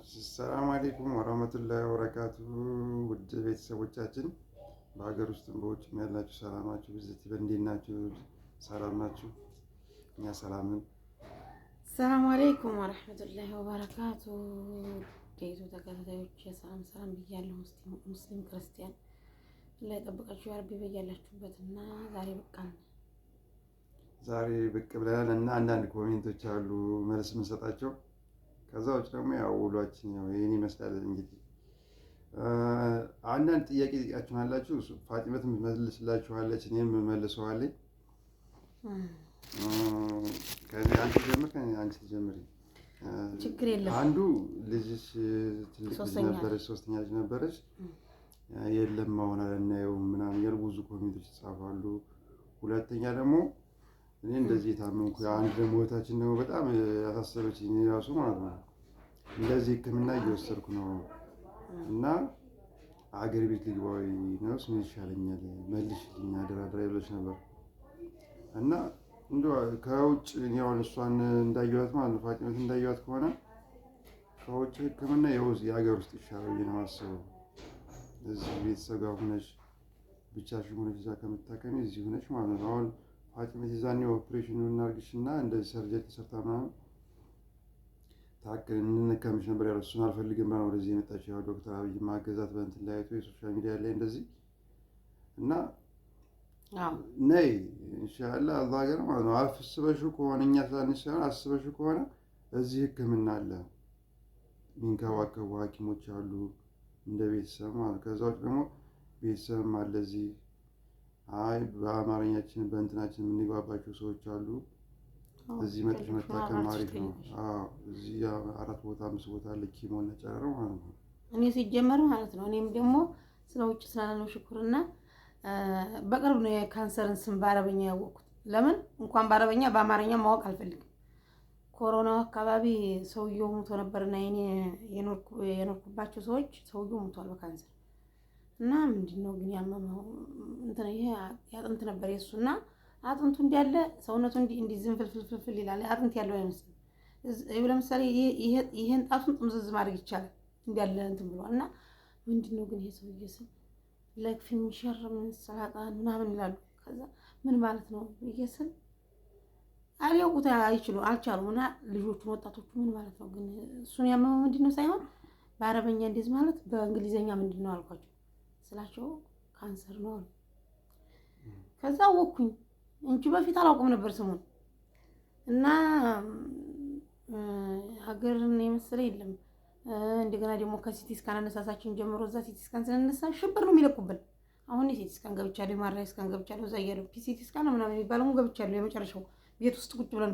ሰላም አለይኩም ወራህመቱላሂ ወበረካቱሁ። ውድ ቤተሰቦቻችን በሀገር ውስጥም በውጭም ያላችሁ ሰላማችሁ ብዝት ይበል። እንዴት ናችሁ? ሰላም ናችሁ? እኛ ሰላም ነን። ሰላም አለይኩም ወራህመቱላሂ ወበረካቱሁ። ዴቱ ተከታታዮች ሰላም ብያለሁ። ሙስሊም ክርስቲያን ላይ ጠብቃችሁ ያርቢ በያላችሁበትና ዛሬ ብቅ ብለናል እና አንዳንድ ኮሜንቶች አሉ መልስ የምንሰጣቸው። ከዛ ውጭ ደግሞ ያው ውሏችን ያው ይሄን ይመስላል። እንግዲህ አንዳንድ ጥያቄ ጠይቃችኋላችሁ፣ ፋጢመት መልስላችኋለች፣ እኔም መልሰዋለኝ። አንቺ ትጀምሪ። ችግር የለም። አንዱ ልጅሽ ትልቅ ልጅ ነበረች፣ ሶስተኛ ልጅ ነበረች። የለም አሁን አላናየውም ምናምን ያሉ ብዙ ኮሜንቶች ይጻፋሉ። ሁለተኛ ደግሞ እኔ እንደዚህ የታመምኩ አንድ ደግሞ እህታችን ደግሞ በጣም ያሳሰበች እኔ ራሱ ማለት ነው እንደዚህ ሕክምና እየወሰድኩ ነው እና አገር ቤት ልግባ ወይ ነውስ ምን ይሻለኛል መልሽልኝ አደራ ብለሽ ነበር እና እንደው ከውጭ እኔ አሁን እሷን እንዳየኋት ማለት ነው ፋጢመት እንዳየኋት ከሆነ ከውጭ ሕክምና የሀገር ውስጥ ይሻላል ብዬ ነው የማስበው። እዚህ ቤተሰብ ጋር ሆነሽ ብቻሽን ሆነሽ እዛ ከምታከሚ እዚህ ሆነሽ ማለት ነው። አሁን ፋጢመት የዛኔ ኦፕሬሽን እናድርግሽና እንደዚህ ሰርጀሪ ተሰርታ ምናምን ታክል እንከምሽ ነበር ያለው። እሱን አልፈልግም ብላ ወደዚህ የመጣችው ያው ዶክተር አብይ ማገዛት በእንትን ላይ አይቶ የሶሻል ሚዲያ ላይ እንደዚህ እና ነይ ኢንሻአላህ አላህ ጋር ማለት ነው አስበሽው ከሆነ እኛ ሳንሽ ሳይሆን አስበሽው ከሆነ እዚህ ሕክምና አለ የሚንከባከቡ ሐኪሞች አሉ እንደ ቤተሰብ ማለት። ከዛ ውጭ ደግሞ ቤተሰብም አለ እዚህ አይ በአማርኛችን በእንትናችን የምንግባባቸው ሰዎች አሉ። እዚህ መጥተሽ መታከም አሪፍ ነው። እዚህ 4 ቦታ 5 ቦታ አለ ኪሞና ጨረር ማለት ነው። እኔ ሲጀመር ማለት ነው እኔም ደግሞ ስለ ውጭ ስላለው ሽኩርና በቅርብ ነው የካንሰርን ስም በአረበኛ ያወቅኩት። ለምን እንኳን በአረበኛ በአማርኛ ማወቅ አልፈልግም። ኮሮና አካባቢ ሰውየው ሞቶ ነበርና እኔ የኖርኩባቸው ሰዎች ሰውየው ሞቷል በካንሰር እና ምንድነው ግን ያመመው እንትን ይሄ ያጥንት ነበር የሱና አጥንቱ እንዲያለ ሰውነቱ እንዲ ዝንፍልፍልፍል ይላል። አጥንት ያለው አይመስልም። ለምሳሌ ይሄን ጣቱን ጥምዝዝ ማድረግ ይቻላል እንዲያለ እንትን ብሏል። እና ምንድነው ግን ይሄ ሰውዬ ስም ለክፊም ሸርም ሰላጣን ምናምን ይላሉ። ከዛ ምን ማለት ነው ይየስል አልያውቁት አልቻሉም። እና ልጆቹን ወጣቶቹ ምን ማለት ነው ግን እሱን ያመመው ምንድነው ሳይሆን በአረበኛ እንደዚህ ማለት በእንግሊዘኛ ምንድነው አልኳቸው ስላቸው ካንሰር ነው አሉ። ከዛ ወኩኝ እንጂ በፊት አላውቅም ነበር ስሙን እና ሀገርን የመሰለ የለም። እንደገና ደግሞ ከሲቲ ስካን አነሳሳችን ጀምሮ እዛ ሲቲ ስካን ስለነሳ ሽብር ነው የሚለቁብን። አሁን ሲቲ ስካን ገብቻለሁ፣ ማራይ ስካን ገብቻለሁ፣ እዛ እያለሁ ሲቲ ስካን ምናምን የሚባለው ገብቻለሁ። የመጨረሻው ቤት ውስጥ ቁጭ ብለን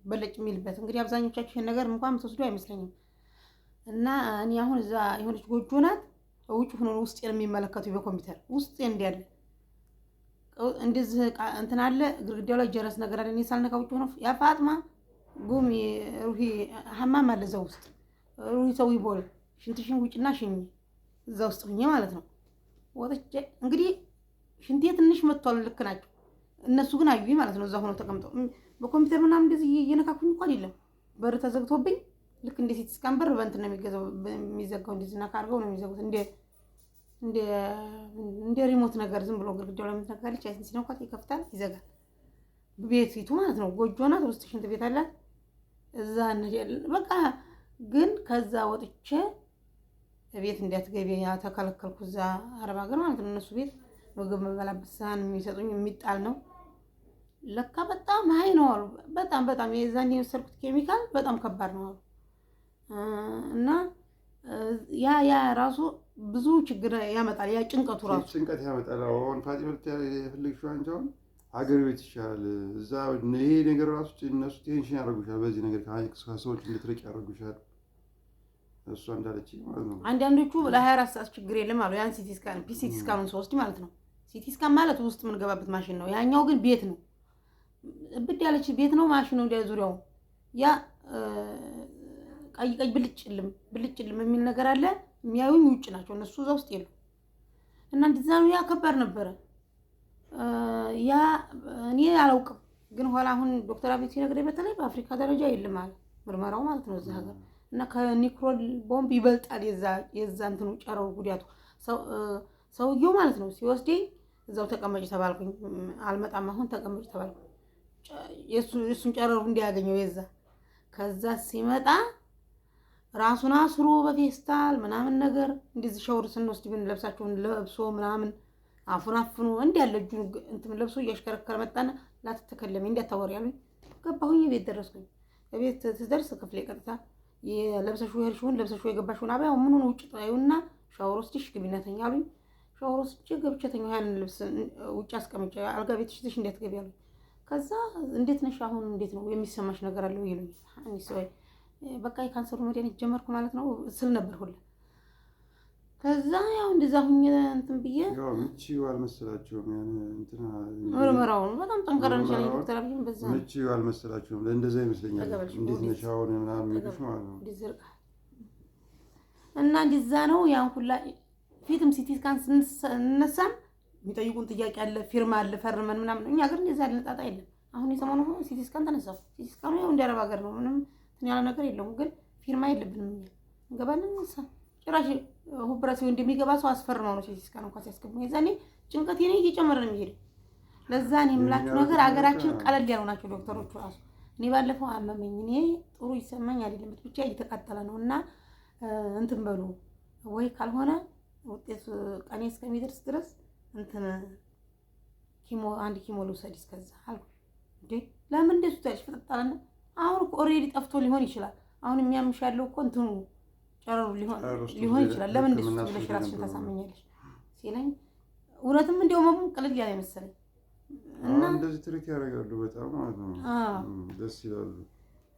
በለጭ የሚልበት እንግዲህ አብዛኞቻችሁ ይሄን ነገር እንኳን ተወስዶ አይመስለኝም። እና እኔ አሁን እዛ የሆነች ጎጆ ናት ውጭ ሆኖ ውስጥ የሚመለከቱ በኮምፒውተር ውስጥ እንዲያለ እንደዚህ እንትን አለ ግድግዳው ላይ ጀረስ ነገር አለ። እኔ ሳልነካ ውጭ ሆኖ ያ ፋጥማ ጉሚ ሩሂ ሐማም አለ እዛ ውስጥ ሩሂ ሰው ይቦል ሽንትሽን ውጭና ሽኝ እዛ ውስጥ ሆኜ ማለት ነው። ወጥቼ እንግዲህ ሽንቴ ትንሽ መጥቷል። ልክ ናቸው እነሱ ግን አዩኝ ማለት ነው። እዛ ሆኖ ተቀምጠው በኮምፒውተር ምናምን እንደዚህ እየነካኩኝ እንኳን አይደለም በር ተዘግቶብኝ ልክ እንደ ሲቲ ስካን በር በእንትን ነው የሚዘጋው እንደዚህ ነካ አድርገው ነው የሚዘጉት። እንደ ሪሞት ነገር ዝም ብሎ ግድግዳው ላይ የምትነካለች አይተን ሲነኳት ይከፍታል ይዘጋል። ቤቲቱ ማለት ነው ጎጆ ናት፣ ውስጥ ሽንት ቤት አላት። እዛ በቃ ግን ከዛ ወጥቼ ቤት እንዳትገቢ ተከለከልኩ። እዛ አረብ ሀገር ማለት ነው እነሱ ቤት ምግብ መበላበት ሳህን የሚሰጡኝ የሚጣል ነው። ለካ በጣም ሀይ ነው አሉ። በጣም የዛን የወሰድኩት ኬሚካል በጣም ከባድ ነው አሉ። እና ያ ራሱ ብዙ ችግር ያመጣል። ያ ጭንቀቱ ራሱ ጭንቀት ያመጣል። አሁን ፋጢመት የፈለግሽው አንቺ አሁን ሀገር ቤት ይሻላል። እዛ ይሄ ነገር ራሱ እነሱ ቴንሽን ያደርጉሻል። በዚህ ነገር ከሰዎች እንድትርቅ ያደርጉሻል። እሷ እንዳለች ማለት ነው። አንዳንዶቹ ለ24 ሰዓት ችግር የለም አሉ። ያን ሲቲ ስካን ሲቲ ስካኑን ስወስድ ማለት ነው። ሲቲ ስካን ማለት ውስጥ የምንገባበት ማሽን ነው። ያኛው ግን ቤት ነው። እብድ ያለች ቤት ነው ማሽኑ እንደ ዙሪያው ያ ቀይ ብልጭልም የሚል ነገር አለ። የሚያዩኝ ውጭ ናቸው እነሱ እዛ ውስጥ የሉ እና እንደዛ ነው። ያ ከባድ ነበረ። ያ እኔ አላውቅም ግን ኋላ አሁን ዶክተር አብይ ሲነግረኝ በተለይ በአፍሪካ ደረጃ የለም አለ ምርመራው ማለት ነው እዛ ሀገር እና ከኒክሮል ቦምብ ይበልጣል የዛ እንትኑ ጨረሩ ጉዳቱ። ሰውየው ማለት ነው ሲወስደኝ እዛው ተቀመጭ ተባልኩኝ። አልመጣም አሁን ተቀመጭ ተባልኩኝ። የእሱን ጨረሩ እንዲያገኘው የዛ ከዛ ሲመጣ ራሱን አስሮ በፌስታል ምናምን ነገር እንደዚህ ሻወር ስንወስድ ግን ለብሳቸውን ለብሶ ምናምን አፉን አፍኖ እንዲህ ያለ እጁን እንትን ለብሶ እያሽከረከረ መጣና ላትተከለሚ እንዳታወሪ ያሉኝ። ገባሁኝ ቤት ደረስኩኝ። ቤት ትደርስ ክፍሌ ቀጥታ የለብሰሽው የሄድሽውን ለብሰሽው የገባሽውን አብያው ምኑን ውጭ ጣዩና ሻወር ወስድሽ ግቢና ተኛ አሉኝ። ሻወር ወስጄ ገብቼ ተኛሁ። ያንን ልብስ ውጭ አስቀምጬ አልጋ ቤትሽ ትሽ እንዴት ገቢ አሉኝ። ከዛ እንዴት ነሽ አሁን እንዴት ነው የሚሰማሽ ነገር አለው ይሉኝ። አንስ ወይ በቃ የካንሰሩ መድኃኒት ጀመርኩ ማለት ነው ስል ነበር ሁሉ። ከዛ ያው እንደዛ ሁኝ እንትን ብዬ ያው ምቺው አልመሰላቸውም። ያን እንትና ምርመራውን በጣም ጠንከራ ነሽ ያለኝ ዶክተር አብይም በዛ ምቺው አልመሰላቸውም። ለእንደዛ ይመስለኛል እንዴት ነሽ አሁን ምናምን የሚልሽ ማለት ነው እና እንደዛ ነው። ያን ሁላ ፊትም ሲቲ ስካን ስንነሳም የሚጠይቁን ጥያቄ አለ፣ ፊርማ አለ፣ ፈርመን ምናምን። እኛ ግን እንደዛ ልንጣጣ የለም። አሁን የሰሞኑ ሲቲ ስካን ተነሳው። ሲቲ ስካኑ ያው እንደ አረብ ሀገር ነው፣ ምንም እንትን ያለ ነገር የለውም። ግን ፊርማ የለብንም እኛ እንገባለን። ጭራሽ ኦፕሬሽን እንደሚገባ ሰው አስፈርመው ነው ሲቲ ስካን እንኳን ሲያስገቡ። የዛኔ ጭንቀቴ ነው እየጨመረ ነው የሚሄደው። ለዛ ነው የምላችሁ ነገር አገራችን ቀለል ያሉ ናቸው ዶክተሮቹ ራሱ። እኔ ባለፈው አመመኝ፣ እኔ ጥሩ ይሰማኝ አይደለም ብቻ እየተቃጠለ ነው እና እንትን በሉ ወይ ካልሆነ ውጤት ቀኔ እስከሚደርስ ድረስ እንትን አንድ ኪሞ ልውሰድ እስከዛ አልኩ። እንዴ ለምን እንደሱ ታይሽ ፈጣጣለና አሁን እኮ ኦሬዲ ጠፍቶ ሊሆን ይችላል። አሁን የሚያምሽ ያለው እኮ እንትኑ ጨረሩ ሊሆን ይችላል። ለምን እንደሱ ብለሽ ራስሽን ታሳመኛለሽ ሲለኝ እውነትም እንደው መሙን ቀለል ያለ መሰለኝ። እና እንደዚህ ትሪክ ያደርጋሉ በጣም ማለት ነው። ደስ ይላሉ።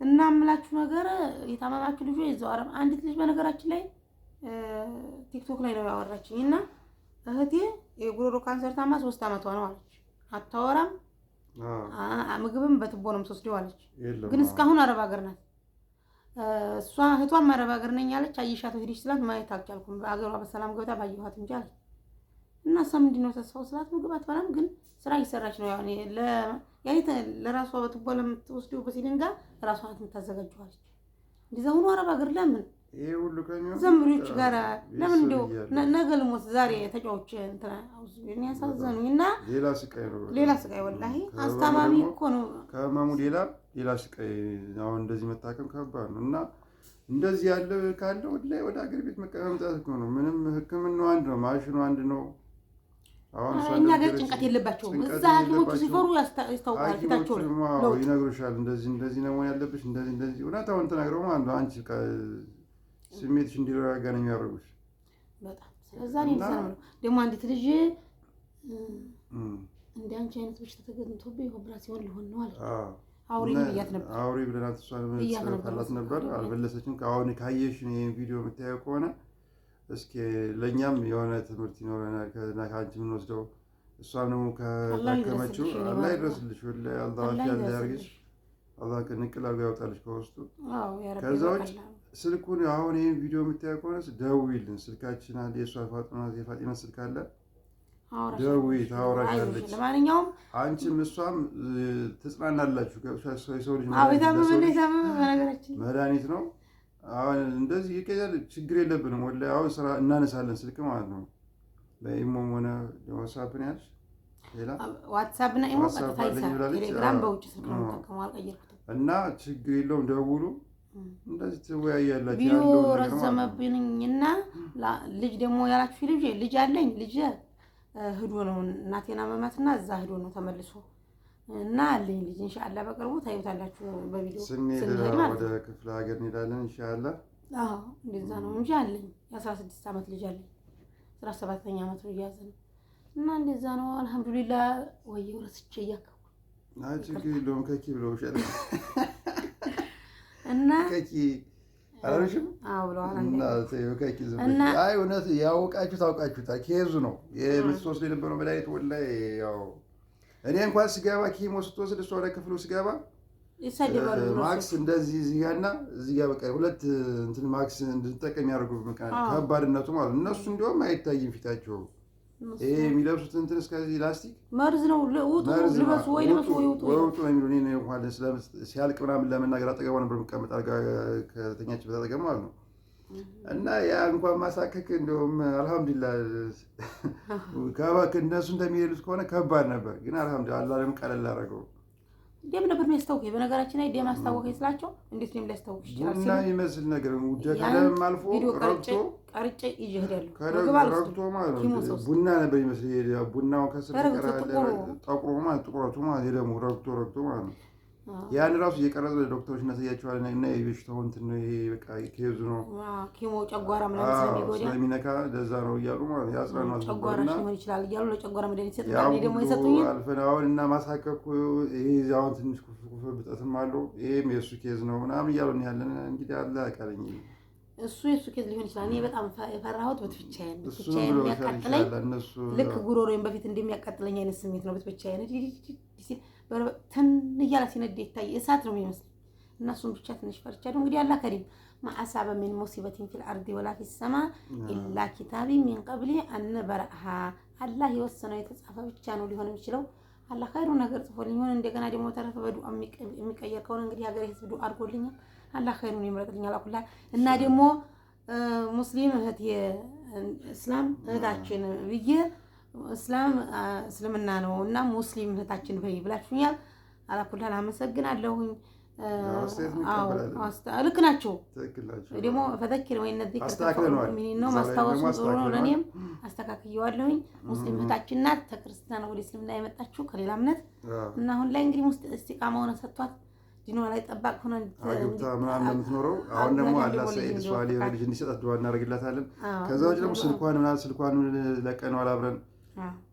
እና የምላችሁ ነገር የታመማችሁ ልጅ እዛው አረብ አንዲት ልጅ በነገራችን ላይ ቲክቶክ ላይ ነው ያወራችኝ እና እህቴ የጉሮሮ ካንሰር ታማ 3 አመቷ ነው አለች። አታወራም፣ ምግብም በትቦ ነው የምትወስደው አለች። ግን እስካሁን አረብ ሀገር ናት። እሷ እህቷም አረብ ሀገር ነኝ አለች። አይሻት ሄድሽ ስላት ማየት አልቻልኩም፣ በአገሯ በሰላም ገብታ ባየኋት እንጂ አለች። እና እሷ ምንድን ነው ተስፋው ስላት ምግብ አትበላም፣ ግን ስራ እየሰራች ነው። ያኔ ለራሷ በትቦ ለምትወስደው በሲሊንጋ ራሷ ናት የምታዘጋጀው አለች። እንደዛ ሆኖ አረብ ሀገር ለምን ይሄ ሁሉ ከሚሆን ዘምሪዎች ጋር ለምን እንደው ነገ ልሞት ዛሬ ተጫውቼ እንትና እኔ ያሳዘኑኝ እና ሌላ ስቃይ ወላሂ አስታማሚ እኮ ነው ከማሙ ሌላ ስቃይ። አሁን እንደዚህ መታከም ከባድ ነው እና እንደዚህ ያለ ካለ ወደ ሀገር ቤት መቀመጣት እኮ ነው። ምንም ሕክምናው አንድ ነው፣ ማሽኑ አንድ ነው። አሁን እኛ ጋር ጭንቀት የለባቸውም። እዛ ሐኪሞቹ ሲፈሩ ያስታውቃል ፊታቸው ነው ይነግሩሻል። እንደዚህ ነው ያለብሽ እንደዚህ እውነታውን ተናግረው ማለት አንቺ ስሜትሽ እንዲረጋጋ ነው የሚያደርጉሽ በጣም። ስለዛ ነው የሚሰማው። ደግሞ አንዲት ልጅ እንደ አንቺ አይነት በሽታ ተገኝቶብኝ ኦፕሬሽን ሊሆን ነው አለች። አውሪ ብያት ነበር። አውሪ ብለናት እሷን ጽፋላት ነበር፣ አልበለሰችም። አሁን ካየሽ ይሄን ቪዲዮ የምታየው ከሆነ እስኪ ለኛም የሆነ ትምህርት ይኖረናል ከአንቺ የምንወስደው። እሷን ደግሞ ከታከመችው አላህ ይድረስልሽ፣ ወላሂ አላህ ያለ ያርግሽ፣ አላህ ከንቅል አድርጎ ያውጣልሽ ከውስጡ። ከዛ ውጭ ስልኩን አሁን ይሄን ቪዲዮ የምታየው ከሆነ ደውይልን፣ ስልካችን አለ፣ የእሷ የፋጢማ ስልክ አለ። ደውይ፣ ታወራሻለች። ለማንኛውም አንቺም እሷም ትጽናናላችሁ። የሰው ልጅ መድኃኒት ነው። አሁን እንደዚህ ይቀያል፣ ችግር የለብንም። ወላሂ አሁን ስራ እናነሳለን ስልክ ማለት ነው። በኢሞም ሆነ ዋትስአፕ ነው ያልሽ፣ ሌላ ዋትስአፕ እና ኢሞ ቀጥታ ይሰራል። ቴሌግራም በውጭ ስልክ ነው የምጠቀመው፣ አልቀየርኩትም። እና ችግር የለውም፣ ደውሉ፣ እንደዚህ ትወያያላችሁ። ቪዲዮ ረዘመብኝና ልጅ ደግሞ ያላችሁ ልጅ አለኝ። ልጅ ሂዶ ነው እናቴን አመማትና እዛ ሂዶ ነው ተመልሶ እና አለኝ ልጅ ኢንሻአላህ በቅርቡ ታዩታላችሁ በቪዲዮ ስንሄድ ወደ ክፍለ ሀገር እንሄዳለን ኢንሻአላህ። አዎ እንደዛ ነው እንጂ አለኝ የ16 አመት ልጅ አለኝ። 17ኛ አመት ነው ያዘን እና እንደዛ ነው አልহামዱሊላህ። ወይ ወረስቼ እያከኩ ችግር የለውም። ከኪ ብለውሻል እና ከኪ አላልሽም? አዎ ብለዋል። እና አይ እውነት ያውቃችሁ ታውቃችሁታ። ኬዙ ነው የምትወስድ የነበረው መድኃኒት ወላሂ ያው እኔ እንኳን ስገባ ኪሞ ስትወስድ እሷ ወደ ክፍሉ ስገባ ማክስ እንደዚህ እዚህ ጋርና እዚህ ጋር በቃ ሁለት እንትን ማክስ እንድንጠቀም ያደርጉ ከባድነቱ ማለት እነሱ እንዲያውም አይታይም ፊታቸው ይሄ የሚለብሱት እንትን እስከዚህ ላስቲክ መርዝ ነው። ውጡ ልበሱ ወይ ልበሱ ወይ ውጡ ነው የሚሉኝ። እኔ እንኳን ሲያልቅ ምናምን ለመናገር አጠገቧ ነበር የምቀመጥ አልጋ ከተኛችበት አጠገብ ማለት ነው። እና ያ እንኳን ማሳከክ እንደውም አልሐምዱሊላህ እነሱ እንደሚሄዱት ከሆነ ከባድ ነበር፣ ግን አልሐምዱሊላህ አላህ ደግሞ ቀለል አደረገው። ደም ነበር የሚያስታውቀኝ። በነገራችን ላይ ደም አስታወቀኝ ስላቸው እንዴት ነው ሊያስታውቅ ይችላል? ቡና ይመስል ነገር ከደም አልፎ ቀርጬ ይዤ እሄዳለሁ። ረግቶ ማለት ነው ቡና ነበር ይመስል ቡናው ከስር ጠቁሮ ማለት ጥቁረቱ ማለት የደሙ ረግቶ ማለት ነው። ያን ራሱ እየቀረጸ ለዶክተሮች እናሳያቸዋለን እና የበሽታው እንትን ነው ይሄ በቃ ኬዙ ነው ኪሞ ጨጓራ ምናምን ስለሚነካ ለዛ ነው እያሉ ማለት ያጽናናል። ጨጓራ ሊሆን ይችላል እያሉ ለጨጓራ መድኃኒት ይሰጣሉ። እኔ ደግሞ የሰጡኝ አልፈናውን እና ማሳከኩ ይሄ አሁን ትንሽ ኩፍ ብጠትም አለው ይሄም የእሱ ኬዝ ነው ምናምን እያሉ ያለን እንግዲህ አለ አቃለኝ እሱ የእሱ ኬዝ ሊሆን ይችላል። እኔ በጣም የፈራሁት ብቻዬን የሚያቃጥለኝ ልክ ጉሮሮዬን በፊት እንደሚያቃጥለኝ አይነት ስሜት ነው። ብቻዬን ትን እያለ ሲነድ ይታይ እሳት ነው የሚመስል እና እሱን ብቻ ትንሽ ፈርቻለሁ። እንግዲህ አላህ ከሪም ማአሳበ ሚን ሙሲበቲን ፊል አርዲ ወላ ፊስ ሰማ ኢላ ኪታቢ ሚን ቀብሊ አን በረሃ አላህ የወሰነው የተጻፈ ብቻ ነው ሊሆን የሚችለው። አላህ ኸይሩ ነገር ጽፎልኝ ሆነ እንደገና ደግሞ ተረፈ በዱዓ የሚቀየር ከሆነ እንግዲህ ሀገሬ ህዝብ ዱዓ አድርጎልኛል። አላህ ኸይሩን ይምረጥልኛል። አኩላ እና ደግሞ ሙስሊም እህት የእስላም እህታችን ብዬ እስላም እስልምና ነው እና ሙስሊም እህታችን በይ ብላችሁኛል። አላኩላህ አመሰግናለሁኝ። ልክ ናቸው ደግሞ ፈተኪር ወይ እነዚህ ነው ማስታወሱ ጥሩ ነው። ለእኔም አስተካክየዋለሁኝ። ሙስሊም እህታችን ናት ከክርስቲያን ወደ እስልምና የመጣችው ከሌላ እምነት እና አሁን ላይ እንግዲህ ውስጥ እስቲቃማ ሆነ ሰጥቷት ዲኗ ላይ ጠባቅ ሆነ አግብታ ምናምን የምትኖረው አሁን ደግሞ አላህ ሰይድ ሷሊ ልጅ እንዲሰጣት ዱዓ እናደርግላታለን። ከዛ ውጭ ደግሞ ስልኳን ለቀነዋል አብረን።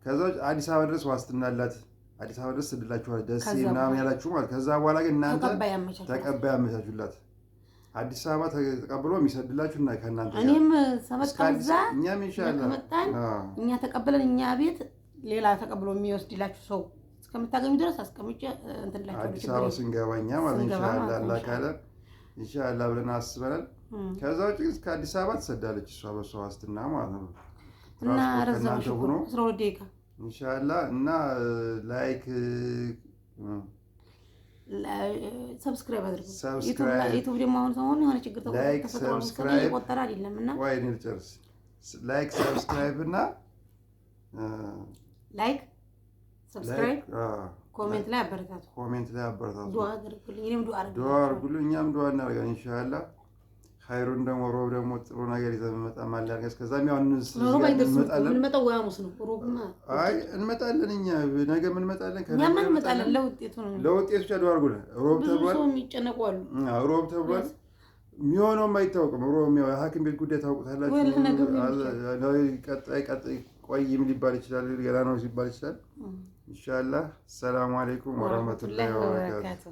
ከዛ ውጭ አዲስ አበባ ድረስ ዋስትና አላት። አዲስ አበባ ድረስ ስድላችኋል ደስ ምናምን ያላችሁ ማለት። ከዛ በኋላ ግን እናንተ ተቀባይ አመቻቹላት። አዲስ አበባ ተቀብሎ የሚሰድላችሁ እና ከእናንተ እኔም ሰመጣዛ እኛም ኢንሻአላህ እኛ ተቀበለን እኛ ቤት ሌላ ተቀብሎ የሚወስድላችሁ ሰው እስከምታገኙ ድረስ አስቀምጬ እንትላችሁ አዲስ አበባ ስንገባኛ ማለት ኢንሻአላህ አላህ ካለ ኢንሻአላህ ብለን አስበናል። ከዛ ውጭ እስከ አዲስ አበባ ትሰዳለች እሷ በሷ ዋስትና ማለት ነው። እና ረዘምሽ ሆኖ 12 ደቂቃ ኢንሻአላህ እና ላይክ ሰብስክራይብ አድርጉ። ዩቲዩብ ደግሞ አሁን ሰሞኑን የሆነ ችግር ተፈጥሮ እየቆጠረ አይደለም እና ወይ ነው ጨርስ ላይክ ሰብስክራይብ እና ላይክ ሰብስክራይብ ኮሜንት ላይ አበረታቱ። ዱዓ አድርጉልኝ። እኔም ዱዓ አድርጉልኝ። እኛም ዱዓ እናደርጋለን ኢንሻአላህ። ኸይሩን ደግሞ ሮብ ደግሞ ጥሩ ነገር ይዘን መጣ ማለት ያርገ። እስከዛም ያው እንመጣለን። እንመጣው ወያሙስ ነው ሮብማ። አይ እንመጣለን። እኛ ነገ እንመጣለን። ከነገ እንመጣለን። ለውጤቱ ነው ለውጤቱ ዱዓ አድርጉልኝ። ሮብ ተብሏል። ሰው የሚጨነቁ አሉ። ሮብ ተብሏል። የሚሆነውም አይታወቅም። ሮብ የሚያው ሐኪም ቤት ጉዳይ ታውቁታላችሁ። ቀጣይ ቆይም ሊባል ይችላል። ገና ነው ሲባል ይችላል። ኢንሻአላህ ሰላም አለይኩም ወራህመቱላሂ ወበረካቱ።